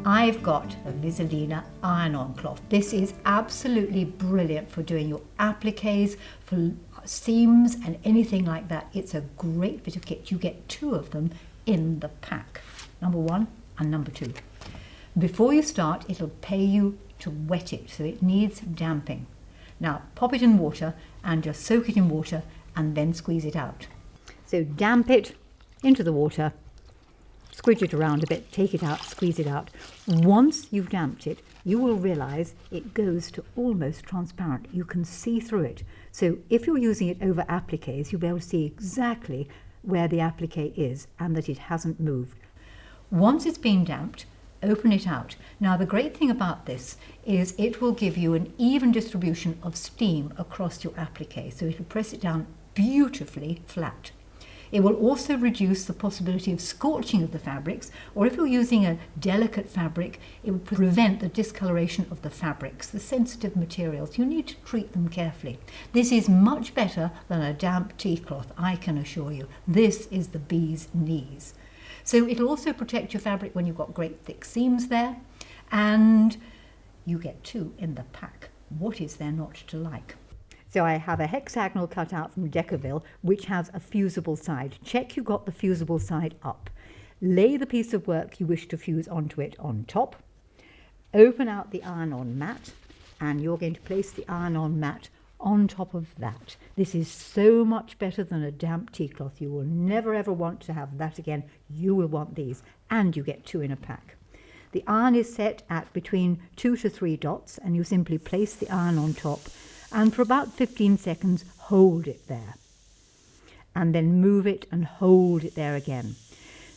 I've got a Vlieseline Iron-On cloth. This is absolutely brilliant for doing your appliques, for seams and anything like that. It's a great bit of kit. You get 2 of them in the pack, number 1 and number 2. Before you start, it'll pay you to wet it, so it needs damping. Now pop it in water and just soak it in water and then squeeze it out. So damp it into the water, squidge it around a bit, take it out, squeeze it out. Once you've damped it, you will realize it goes to almost transparent. You can see through it. So if you're using it over appliques, you'll be able to see exactly where the applique is and that it hasn't moved. Once it's been damped, open it out. Now the great thing about this is it will give you an even distribution of steam across your applique. So it'll press it down beautifully flat. It will also reduce the possibility of scorching of the fabrics, or if you're using a delicate fabric, it will prevent the discoloration of the fabrics, the sensitive materials. You need to treat them carefully. This is much better than a damp tea cloth, I can assure you. This is the bee's knees. So it'll also protect your fabric when you've got great thick seams there, and you get 2 in the pack. What is there not to like? So I have a hexagonal cut out from Deckerville, which has a fusible side. Check you got the fusible side up. Lay the piece of work you wish to fuse onto it on top. Open out the iron-on mat, and you're going to place the iron-on mat on top of that. This is so much better than a damp tea cloth. You will never ever want to have that again. You will want these, and you get 2 in a pack. The iron is set at between 2 to 3 dots, and you simply place the iron on top, and for about 15 seconds hold it there, and then move it and hold it there again.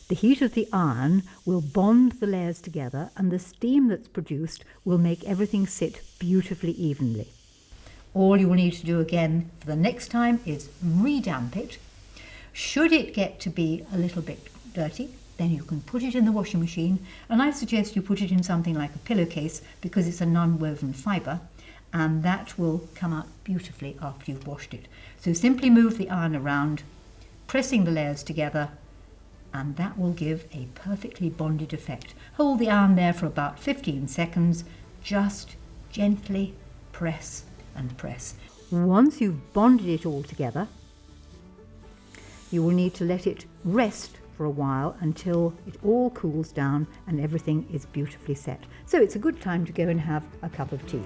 The heat of the iron will bond the layers together, and the steam that's produced will make everything sit beautifully evenly. All you will need to do again for the next time is re-damp it. Should it get to be a little bit dirty, then you can put it in the washing machine, and I suggest you put it in something like a pillowcase because it's a non-woven fibre, and that will come out beautifully after you've washed it. So simply move the iron around, pressing the layers together, and that will give a perfectly bonded effect. Hold the iron there for about 15 seconds, just gently press and press. Once you've bonded it all together, you will need to let it rest for a while until it all cools down and everything is beautifully set. So it's a good time to go and have a cup of tea.